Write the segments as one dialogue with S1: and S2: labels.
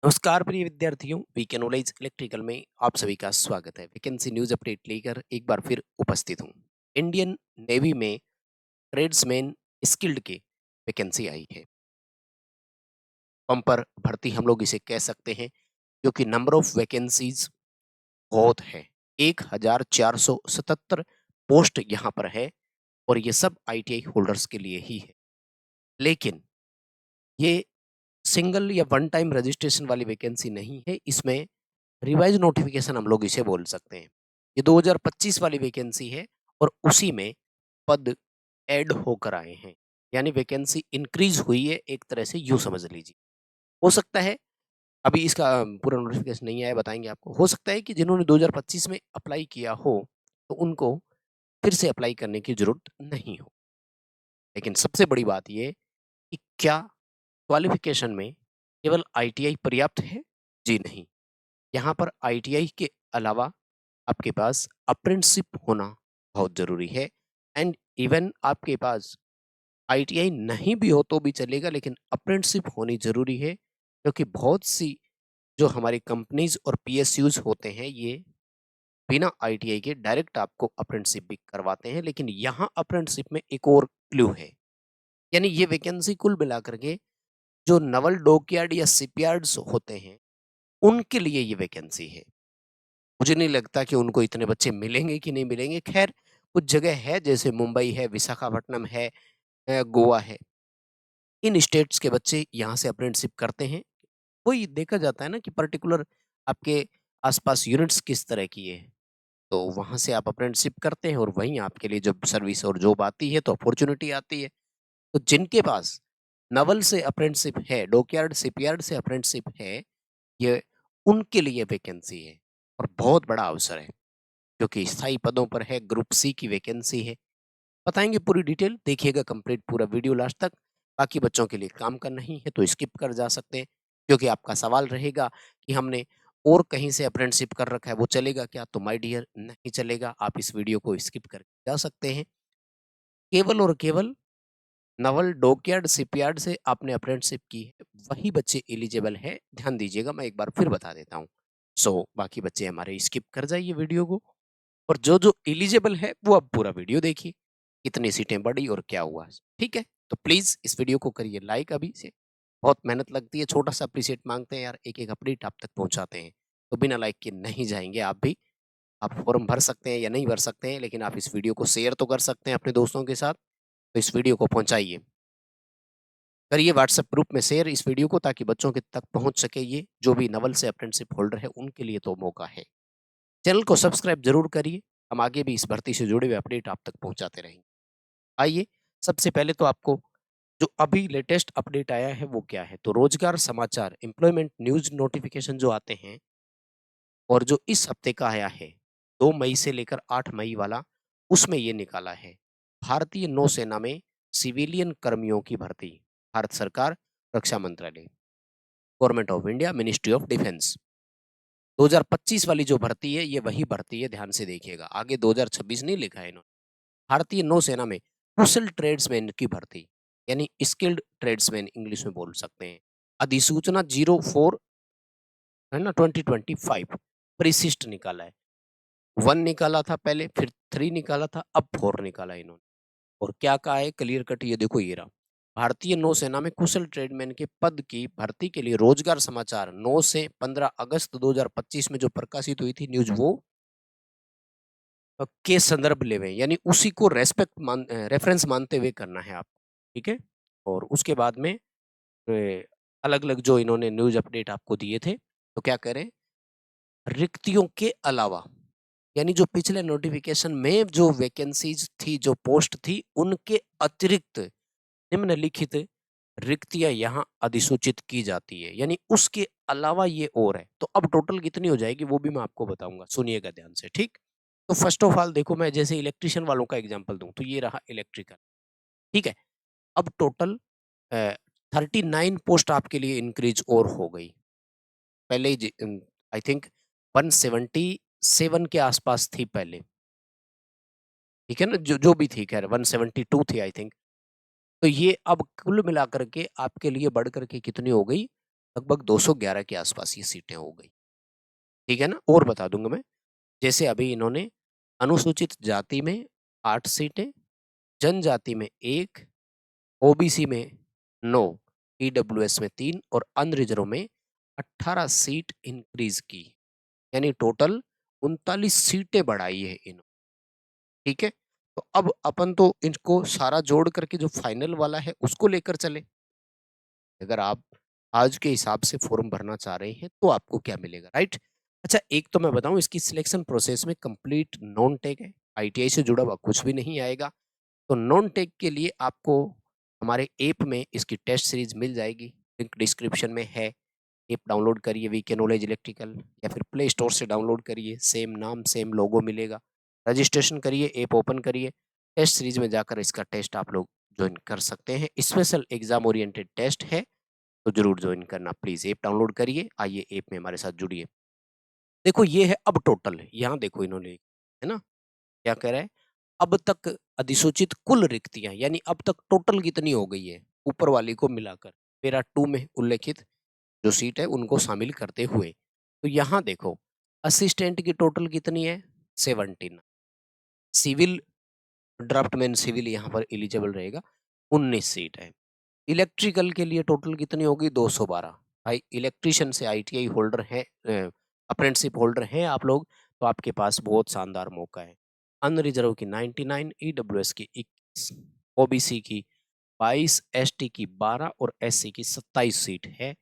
S1: नमस्कार प्रिय विद्यार्थियों, वीके नॉलेज इलेक्ट्रिकल में आप सभी का स्वागत है। वैकेंसी न्यूज अपडेट लेकर एक बार फिर उपस्थित हूँ। इंडियन नेवी में ट्रेड्समैन स्किल्ड के वैकेंसी आई है। पंपर भर्ती हम लोग इसे कह सकते हैं, क्योंकि नंबर ऑफ वैकेंसीज बहुत है। 1477 पोस्ट यहाँ पर है और ये सब आईटीआई होल्डर्स के लिए ही है। लेकिन ये सिंगल या वन टाइम रजिस्ट्रेशन वाली वैकेंसी नहीं है। इसमें रिवाइज नोटिफिकेशन हम लोग इसे बोल सकते हैं। ये 2025 वाली वैकेंसी है और उसी में पद ऐड होकर आए हैं, यानी वैकेंसी इंक्रीज हुई है, एक तरह से यूं समझ लीजिए। हो सकता है अभी इसका पूरा नोटिफिकेशन नहीं आया, बताएंगे आपको। हो सकता है कि जिन्होंने 2025 में अप्लाई किया हो तो उनको फिर से अप्लाई करने की जरूरत नहीं हो। लेकिन सबसे बड़ी बात यह कि क्या क्वालिफिकेशन में केवल आईटीआई पर्याप्त है? जी नहीं। यहाँ पर आईटीआई के अलावा आपके पास अप्रेंटिसशिप होना बहुत ज़रूरी है। एंड इवन आपके पास आईटीआई नहीं भी हो तो भी चलेगा, लेकिन अप्रेंटिसशिप होनी ज़रूरी है, क्योंकि बहुत सी जो हमारी कंपनीज और पीएसयूज होते हैं, ये बिना आईटीआई के डायरेक्ट आपको अप्रेंटिसशिप भी करवाते हैं। लेकिन यहाँ अप्रेंटिसशिप में एक और क्लू है, यानी ये वैकेंसी कुल मिलाकर के जो नवल डॉकयार्ड या शिपयार्ड्स होते हैं, उनके लिए ये वैकेंसी है। मुझे नहीं लगता कि उनको इतने बच्चे मिलेंगे कि नहीं मिलेंगे। खैर, कुछ जगह है, जैसे मुंबई है, विशाखापट्टनम है, गोवा है। इन स्टेट्स के बच्चे यहाँ से अप्रेंटिसशिप करते हैं। वही देखा जाता है ना कि पर्टिकुलर आपके आसपास यूनिट्स किस तरह की है, तो वहाँ से आप अप्रेंटिसशिप करते हैं और वहीं आपके लिए जब सर्विस और जॉब आती है तो अपॉर्चुनिटी आती है। तो जिनके पास नवल से अप्रेंटिसशिप है, डॉकयार्ड शिपयार्ड से अप्रेंटिसशिप है, ये उनके लिए वैकेंसी है और बहुत बड़ा अवसर है, क्योंकि स्थायी पदों पर है। ग्रुप सी की वैकेंसी है। बताएंगे पूरी डिटेल, देखिएगा कंप्लीट पूरा वीडियो लास्ट तक। बाकी बच्चों के लिए काम का नहीं है तो स्किप कर जा सकते हैं, क्योंकि आपका सवाल रहेगा कि हमने और कहीं से अप्रेंटिसशिप कर रखा है, वो चलेगा क्या? तो माय डियर, नहीं चलेगा। आप इस वीडियो को स्किप करके जा सकते हैं। केवल और केवल नवल डॉकयार्ड शिपयार्ड से आपने अप्रेंटिसशिप की है, वही बच्चे एलिजिबल है। ध्यान दीजिएगा, मैं एक बार फिर बता देता हूँ। बाकी बच्चे हमारे स्किप कर जाइए वीडियो को, और जो जो एलिजिबल है वो अब पूरा वीडियो देखिए, कितनी सीटें बढ़ी और क्या हुआ। ठीक है, तो प्लीज इस वीडियो को करिए लाइक अभी से। बहुत मेहनत लगती है, छोटा सा अप्रिशिएट मांगते हैं यार, एक एक अपडेट आप तक पहुंचाते हैं, तो बिना लाइक के नहीं जाएंगे आप भी। आप फॉर्म भर सकते हैं या नहीं भर सकते हैं, लेकिन आप इस वीडियो को शेयर तो कर सकते हैं अपने दोस्तों के साथ। तो इस वीडियो को पहुंचाइए, करिए व्हाट्सएप ग्रुप में शेयर इस वीडियो को, ताकि बच्चों के तक पहुंच सके। ये जो भी नवल से अप्रेंटिसशिप होल्डर है उनके लिए तो मौका है। चैनल को सब्सक्राइब जरूर करिए, हम आगे भी इस भर्ती से जुड़े हुए अपडेट आप तक पहुंचाते रहेंगे। आइए, सबसे पहले तो आपको जो अभी लेटेस्ट अपडेट आया है वो क्या है, तो रोजगार समाचार एम्प्लॉयमेंट न्यूज नोटिफिकेशन जो आते हैं, और जो इस हफ्ते का आया है 2 मई से लेकर 8 मई वाला, उसमें ये निकाला है भारतीय नौसेना में सिविलियन कर्मियों की भर्ती। भारत सरकार, रक्षा मंत्रालय, government of India, ministry of defence. 2025 वाली जो भर्ती है ये वही भर्ती है, ध्यान से देखिएगा, आगे 2026 नहीं लिखा है इन्होंने। भारतीय नौसेना में कुशल ट्रेड्समैन की भर्ती, यानी स्किल्ड ट्रेड्समैन इंग्लिश में बोल सकते हैं। अधिसूचना 04 है ना 2025 परिशिष्ट निकाला है। 1 निकाला था पहले, फिर 3 निकाला था, अब 4 निकाला है इन्होंने। और क्या कहा है क्लियर कट, ये देखो ये रहा। भारतीय नौसेना में कुशल ट्रेडमैन के पद की भर्ती के लिए रोजगार समाचार 9 से 15 अगस्त 2025 में जो प्रकाशित हुई थी न्यूज, वो के संदर्भ ले हुए, यानी उसी को रेफरेंस मानते हुए करना है आप। ठीक है, और उसके बाद में अलग अलग जो इन्होंने न्यूज अपडेट आपको दिए थे, तो क्या करें, रिक्तियों के अलावा, यानी जो पिछले नोटिफिकेशन में जो वैकेंसीज थी, जो पोस्ट थी, उनके अतिरिक्त निम्नलिखित रिक्तियां यहाँ अधिसूचित की जाती है, यानी उसके अलावा ये और है। तो अब टोटल कितनी हो जाएगी वो भी मैं आपको बताऊंगा, सुनिएगा ध्यान से। ठीक, तो फर्स्ट ऑफ ऑल देखो, मैं जैसे इलेक्ट्रिशियन वालों का एग्जांपल दूं तो ये रहा इलेक्ट्रिकल। ठीक है, अब टोटल 39 पोस्ट आपके लिए इंक्रीज और हो गई। पहले आई थिंक 177 के आसपास थी पहले, ठीक है ना, जो जो भी थी, खैर 172 थी आई थिंक। तो ये अब कुल मिलाकर के आपके लिए बढ़ करके कितनी हो गई, लगभग 211 के आसपास ये सीटें हो गई, ठीक है ना। और बता दूंगा मैं, जैसे अभी इन्होंने अनुसूचित जाति में 8 सीटें, जनजाति में 1, ओबीसी में 9, ईडब्ल्यूएस में 3 और अनरिजर्व में 18 सीट इंक्रीज की, यानी टोटल 39 सीटें बढ़ाई है इन्होंने, ठीक है। तो अब अपन तो इनको सारा जोड़ करके जो फाइनल वाला है उसको लेकर चले। अगर आप आज के हिसाब से फॉर्म भरना चाह रहे हैं तो आपको क्या मिलेगा, राइट। अच्छा, एक तो मैं बताऊं, इसकी सिलेक्शन प्रोसेस में कंप्लीट नॉन टेक है, आईटीआई से जुड़ा हुआ कुछ भी नहीं आएगा। तो नॉन टेक के लिए आपको हमारे ऐप में इसकी टेस्ट सीरीज मिल जाएगी, लिंक डिस्क्रिप्शन में है। ऐप डाउनलोड करिए, वीके नॉलेज इलेक्ट्रिकल, या फिर प्ले स्टोर से डाउनलोड करिए, सेम नाम सेम लोगो मिलेगा। रजिस्ट्रेशन करिए, ऐप ओपन करिए, टेस्ट सीरीज में जाकर इसका टेस्ट आप लोग ज्वाइन कर सकते हैं। स्पेशल एग्जाम ओरिएंटेड टेस्ट है, तो जरूर ज्वाइन करना। प्लीज ऐप डाउनलोड करिए, आइए ऐप में हमारे साथ जुड़िए। देखो ये है अब टोटल, यहाँ देखो इन्होंने, है ना, क्या कह रहा है, अब तक अधिसूचित कुल रिक्तियां, यानी अब तक टोटल कितनी हो गई है ऊपर वाली को मिलाकर, पैरा 2 में उल्लेखित जो सीट है उनको शामिल करते हुए। तो यहाँ देखो असिस्टेंट की टोटल कितनी है, 17। सिविल ड्राफ्टमैन सिविल यहाँ पर एलिजिबल रहेगा, 19 सीट है। इलेक्ट्रिकल के लिए टोटल कितनी होगी, 212। भाई इलेक्ट्रिशियन से आईटीआई होल्डर है, अप्रेंटिसशिप होल्डर हैं आप लोग, तो आपके पास बहुत शानदार मौका है। अनरिजर्व की 99, ईडब्ल्यूएस की 21, ओबीसी की 22, एसटी की 12 और एससी की 27 सीट है।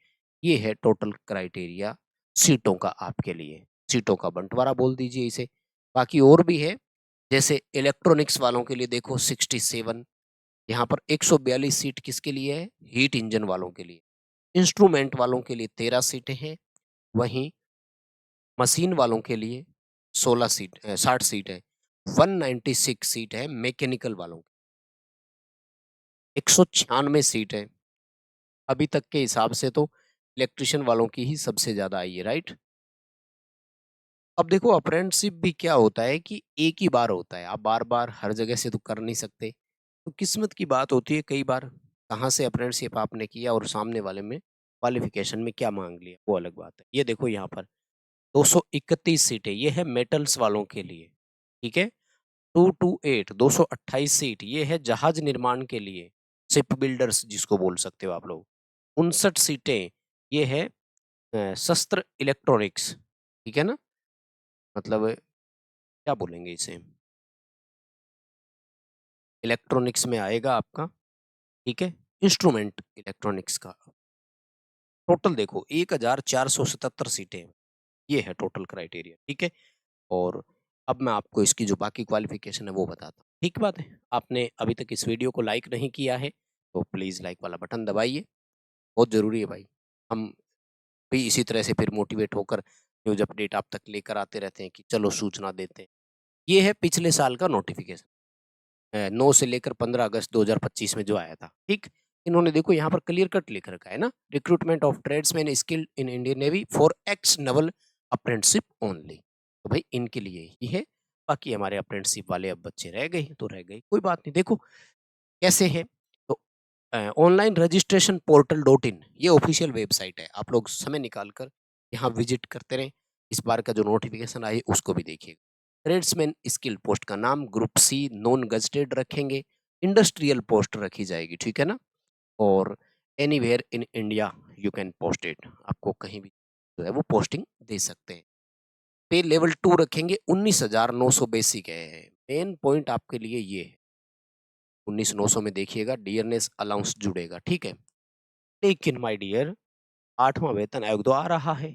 S1: ये है टोटल क्राइटेरिया सीटों का आपके लिए, सीटों का बंटवारा बोल दीजिए इसे। बाकी और भी है, जैसे इलेक्ट्रॉनिक्स वालों के लिए देखो 67, यहाँ पर 142 सीट किसके लिए है, हीट इंजन वालों के लिए। इंस्ट्रूमेंट वालों के लिए 13 सीटें हैं, वहीं मशीन वालों के लिए 60 सीट है। 196 सीट है मैकेनिकल वालों की, 196 सीट है। अभी तक के हिसाब से तो इलेक्ट्रिशियन वालों की ही सबसे ज्यादा आई है, राइट। अब देखो अप्रेंटिसशिप भी क्या होता है कि एक ही बार होता है, आप बार बार हर जगह से तो कर नहीं सकते, तो किस्मत की बात होती है कई बार, कहाँ से अप्रेंटिसशिप आपने किया और सामने वाले में क्वालिफिकेशन में क्या मांग लिया, वो अलग बात है। ये देखो यहाँ पर 231 सीटें, ये है मेटल्स वालों के लिए, ठीक है। 228 228 सीट, ये है जहाज निर्माण के लिए, शिप बिल्डर्स जिसको बोल सकते हो आप लोग। 59 सीटें, ये है शस्त्र इलेक्ट्रॉनिक्स, ठीक है ना, मतलब क्या बोलेंगे इसे, इलेक्ट्रॉनिक्स में आएगा आपका, ठीक है। इंस्ट्रूमेंट इलेक्ट्रॉनिक्स का टोटल देखो 1477 सीटें हैं। ये है टोटल क्राइटेरिया, ठीक है। और अब मैं आपको इसकी जो बाकी क्वालिफिकेशन है वो बताता हूँ, ठीक बात है। आपने अभी तक इस वीडियो को लाइक नहीं किया है तो प्लीज़ लाइक वाला बटन दबाइए, बहुत ज़रूरी है भाई। हम भी इसी तरह से फिर मोटिवेट होकर न्यूज़ अपडेट आप तक लेकर आते रहते हैं कि चलो सूचना देते हैं। ये है पिछले साल का नोटिफिकेशन, 9 से लेकर 15 अगस्त 2025 में जो आया था, ठीक। इन्होंने देखो यहाँ पर क्लियर कट लिख रखा है ना, recruitment of tradesman skilled in Indian navy for x Naval apprenticeship only. तो भाई इनके लिए ही है, बाकी हमारे अप्रेंटिसशिप वाले अब बच्चे रह गए तो रह गए, कोई बात नहीं। देखो कैसे है, तो ऑनलाइन रजिस्ट्रेशन पोर्टल .in ये ऑफिशियल वेबसाइट है, आप लोग समय निकाल कर यहाँ विजिट करते रहें। इस बार का जो नोटिफिकेशन आई उसको भी देखिएगा। ट्रेड्समैन स्किल पोस्ट का नाम ग्रुप सी नॉन गजटेड रखेंगे, इंडस्ट्रियल पोस्ट रखी जाएगी, ठीक है ना। और anywhere in India you can post it, आपको कहीं भी जो है वो पोस्टिंग दे सकते हैं। पे लेवल 2 रखेंगे, 19,900 बेसिक है। मेन पॉइंट आपके लिए ये है, 19,900 में देखिएगा डियरनेस अलाउंस जुड़ेगा, ठीक है। लेकिन माय डियर 8वां वेतन आयोग तो आ रहा है,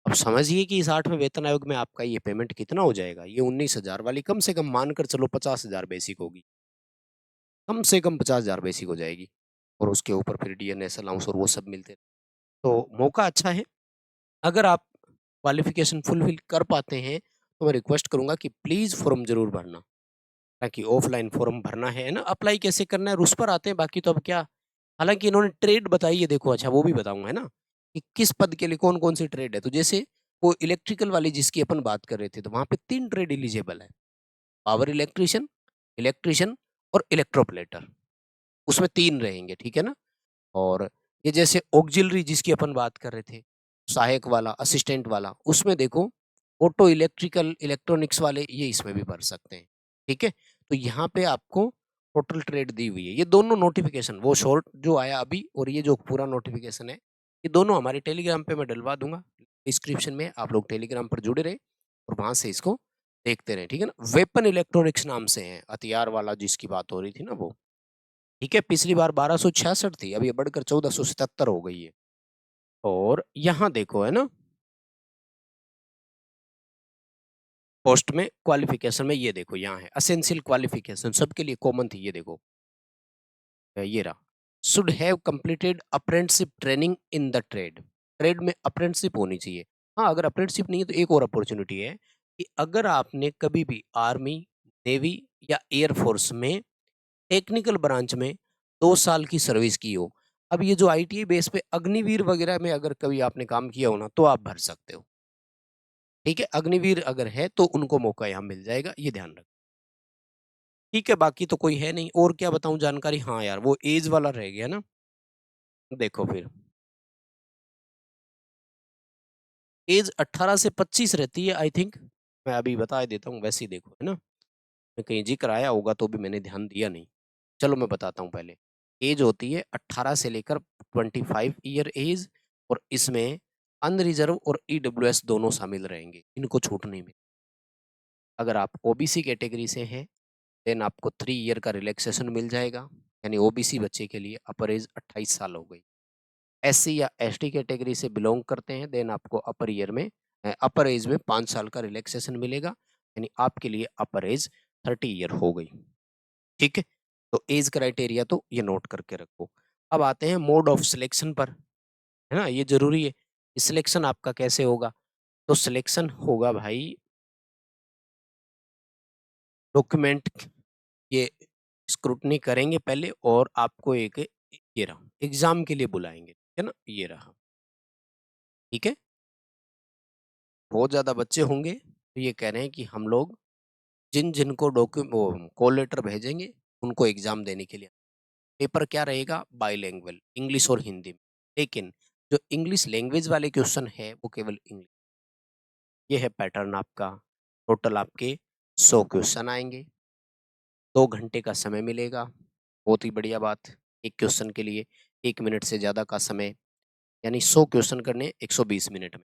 S1: अब समझिए कि इस 8वें वेतन आयोग में आपका ये पेमेंट कितना हो जाएगा। ये 19,000 वाली कम से कम मानकर चलो 50,000 बेसिक होगी, कम से कम 50,000 बेसिक हो जाएगी, और उसके ऊपर फिर डीएनएस अलाउंस और वो सब मिलते हैं। तो मौका अच्छा है, अगर आप क्वालिफिकेशन फुलफिल कर पाते हैं तो मैं रिक्वेस्ट करूंगा कि प्लीज फॉर्म जरूर भरना, ताकि ऑफलाइन फॉर्म भरना है ना, अप्लाई कैसे करना है और उस पर आते हैं। बाकी तो अब क्या, हालांकि इन्होंने ट्रेड बताई है, देखो अच्छा वो भी बताऊंगा, है ना, कि किस पद के लिए कौन कौन सी ट्रेड है। तो जैसे वो इलेक्ट्रिकल वाली जिसकी अपन बात कर रहे थे, तो वहां पे 3 ट्रेड एलिजिबल है, पावर इलेक्ट्रिशियन, इलेक्ट्रिशियन और इलेक्ट्रोप्लेटर, उसमें 3 रहेंगे, ठीक है ना। और ये जैसे ऑक्सिलरी जिसकी अपन बात कर रहे थे, सहायक वाला, असिस्टेंट वाला, उसमें देखो ऑटो इलेक्ट्रिकल, इलेक्ट्रॉनिक्स वाले ये इसमें भी भर सकते हैं, ठीक है? तो यहाँ पे आपको टोटल ट्रेड दी हुई है। ये दोनों नोटिफिकेशन, वो शॉर्ट जो आया अभी और ये जो पूरा नोटिफिकेशन है, ये दोनों हमारे टेलीग्राम पे मैं डलवा दूंगा डिस्क्रिप्शन में। आप लोग टेलीग्राम पर जुड़े रहे और वहां से इसको देखते रहे, ठीक है ना? वेपन इलेक्ट्रॉनिक्स नाम से है, हथियार वाला जिसकी बात हो रही थी ना वो, ठीक है? पिछली बार 1266 थी, अब ये बढ़कर 1477 हो गई है। और यहाँ देखो, है ना, पोस्ट में क्वालिफिकेशन में ये देखो, यहाँ है असेंशियल क्वालिफिकेशन, सबके लिए कॉमन थी, ये देखो ये रहा, should have completed apprenticeship training in the trade. Trade में अप्रेंटिसशिप होनी चाहिए। हाँ, अगर अप्रेंटिसशिप नहीं है तो एक और अपॉर्चुनिटी है कि अगर आपने कभी भी आर्मी, नेवी या एयरफोर्स में टेक्निकल ब्रांच में 2 साल की सर्विस की हो। अब ये जो आईटीआई बेस पे अग्निवीर वगैरह में अगर कभी आपने काम किया हो ना, तो आप भर सकते हो, ठीक है? अग्निवीर अगर है तो उनको मौका यहाँ मिल जाएगा, ये ध्यान रख। ठीक है, बाकी तो कोई है नहीं। और क्या बताऊं जानकारी? हाँ यार, वो एज वाला रह गया ना, देखो फिर एज 18 से 25 रहती है आई थिंक। मैं अभी बता देता हूँ, वैसे ही देखो, है ना, मैं कहीं जिक्र आया होगा तो भी मैंने ध्यान दिया नहीं। चलो मैं बताता हूँ पहले। एज होती है 18 से लेकर 25 ईयर एज, और इसमें अनरिजर्व और ईडब्ल्यूएस दोनों शामिल रहेंगे, इनको छूट नहीं मिलेगी। अगर आप ओबीसी कैटेगरी से हैं देन आपको 3 ईयर का रिलैक्सेशन मिल जाएगा, यानी ओबीसी बच्चे के लिए अपर एज 28 साल हो गई। एससी या एसटी कैटेगरी से बिलोंग करते हैं देन आपको अपर एज में 5 साल का रिलैक्सेशन मिलेगा, यानी आपके लिए अपर एज 30 ईयर हो गई, ठीक है? तो एज क्राइटेरिया तो ये नोट करके रखो। अब आते हैं मोड ऑफ सिलेक्शन पर, है ना, ये जरूरी है। सिलेक्शन आपका कैसे होगा? तो सिलेक्शन होगा भाई, डॉक्यूमेंट ये स्क्रूटनी करेंगे पहले और आपको एक ये रहा एग्जाम के लिए बुलाएंगे, ठीक है ना, ये रहा, ठीक है? बहुत ज्यादा बच्चे होंगे तो ये कह रहे हैं कि हम लोग जिन जिनको डॉक्यूमेंट कॉल लेटर भेजेंगे उनको एग्जाम देने के लिए। पेपर क्या रहेगा? बाईलैंग्वेज, इंग्लिश और हिंदी में। लेकिन जो इंग्लिश लैंग्वेज वाले क्वेश्चन है वो केवल इंग्लिश। ये है पैटर्न आपका। टोटल आपके 100 क्वेश्चन आएंगे, 2 घंटे का समय मिलेगा। बहुत ही बढ़िया बात। एक क्वेश्चन के लिए 1 मिनट से ज्यादा का समय, यानी 100 क्वेश्चन करने 120 मिनट में।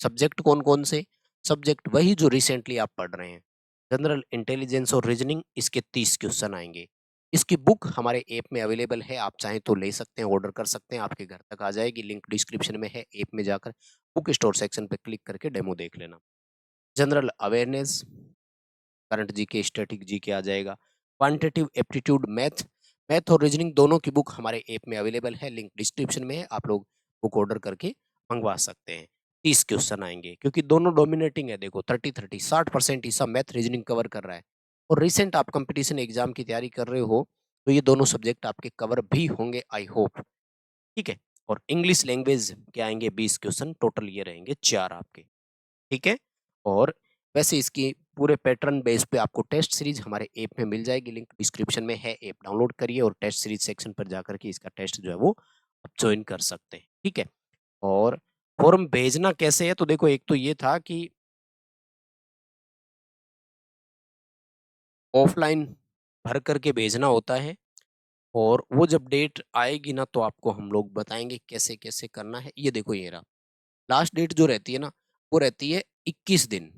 S1: सब्जेक्ट कौन कौन से? सब्जेक्ट वही जो रिसेंटली आप पढ़ रहे हैं, जनरल इंटेलिजेंस और रीजनिंग, इसके 30 क्वेश्चन आएंगे। इसकी बुक हमारे ऐप में अवेलेबल है, आप चाहें तो ले सकते हैं, ऑर्डर कर सकते हैं, आपके घर तक आ जाएगी। लिंक डिस्क्रिप्शन में है, ऐप में जाकर बुक स्टोर सेक्शन पे क्लिक करके डेमो देख लेना। General awareness, current GK, static GK आ जाएगा। क्वांटिटेटिव एप्टीट्यूड, मैथ, मैथ और रीजनिंग दोनों की बुक हमारे ऐप में अवेलेबल है, लिंक डिस्क्रिप्शन में है, आप लोग बुक ऑर्डर करके मंगवा सकते हैं। 30 क्वेश्चन आएंगे क्योंकि दोनों डोमिनेटिंग है। देखो 30-30 60% हिस्सा मैथ रीजनिंग कवर कर रहा है। और रिसेंट आप कंपटीशन एग्जाम की तैयारी कर रहे हो तो ये दोनों सब्जेक्ट आपके कवर भी होंगे, आई होप, ठीक है? और इंग्लिश लैंग्वेज के आएंगे 20 क्वेश्चन, टोटल ये रहेंगे 4 आपके, ठीक है? और वैसे इसकी पूरे पैटर्न बेस पे आपको टेस्ट सीरीज हमारे ऐप में मिल जाएगी, लिंक डिस्क्रिप्शन में है, ऐप डाउनलोड करिए और टेस्ट सीरीज सेक्शन पर जाकर के इसका टेस्ट जो है वो आप ज्वाइन कर सकते हैं, ठीक है? और फॉर्म भेजना कैसे है? तो देखो, एक तो ये था कि ऑफलाइन भर करके भेजना होता है, और वो जब डेट आएगी ना तो आपको हम लोग बताएंगे कैसे कैसे करना है। ये देखो, ये रहा लास्ट डेट जो रहती है ना, वो रहती है 21 दिन,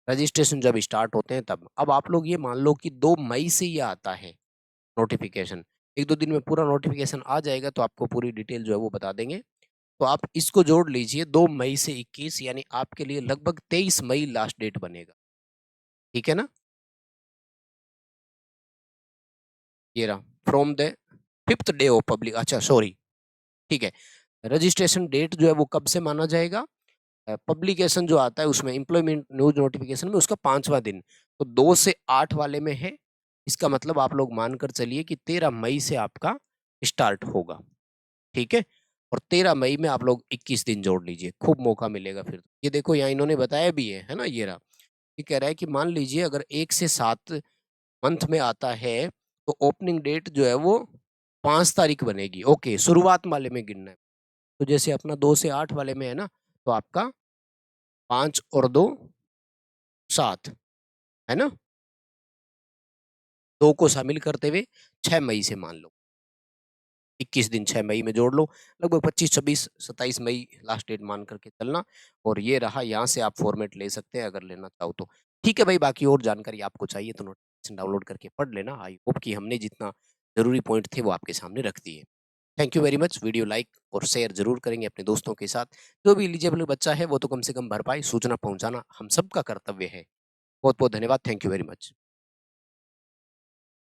S1: रजिस्ट्रेशन जब स्टार्ट होते हैं तब। अब आप लोग ये मान लो कि 2 मई से ये आता है नोटिफिकेशन, 1-2 दिन में पूरा नोटिफिकेशन आ जाएगा तो आपको पूरी डिटेल जो है वो बता देंगे। तो आप इसको जोड़ लीजिए, 2 मई से 21, यानी आपके लिए लगभग 23 मई लास्ट डेट बनेगा, ठीक है ना? ये रहा from the 5th day of public, अच्छा सॉरी, ठीक है। रजिस्ट्रेशन डेट जो है वो कब से माना जाएगा? पब्लिकेशन जो आता है उसमें, एम्प्लॉयमेंट न्यूज नोटिफिकेशन में, उसका 5वां दिन, तो 2 से 8 वाले में है। इसका मतलब आप लोग मानकर चलिए कि 13 मई से आपका स्टार्ट होगा, ठीक है? और 13 मई में आप लोग 21 दिन जोड़ लीजिए, खूब मौका मिलेगा फिर। ये देखो यहाँ इन्होंने बताया भी है ना, ये रहा। ये कह रहा है कि मान लीजिए अगर 1 से 7 मंथ में आता है तो ओपनिंग डेट जो है वो 5 तारीख बनेगी, ओके, शुरुआत वाले में गिनना है। तो जैसे अपना 2 से 8 वाले में है ना, तो आपका 5 और 2 7 है ना? 2 को शामिल करते हुए 6 मई से मान लो। 21 दिन 6 मई में जोड़ लो, लगभग 25, 26, 27 मई लास्ट डेट मान करके चलना। और ये रहा, यहाँ से आप फॉर्मेट ले सकते हैं अगर लेना चाहो तो। ठीक है भाई, बाकी और जानकारी आपको चाहिए तो नोटिफिकेशन डाउनलोड करके पढ़ लेना। आई होप कि हमने जितना ज़रूरी पॉइंट थे वो आपके सामने रख दिए। Thank you very much. Video like और शेयर ज़रूर करेंगे अपने दोस्तों के साथ। जो भी एलिजिबल बच्चा है वो तो कम से कम भरपाई सूचना पहुँचाना हम सबका कर्तव्य है। बहुत-बहुत धन्यवाद। Thank you very much.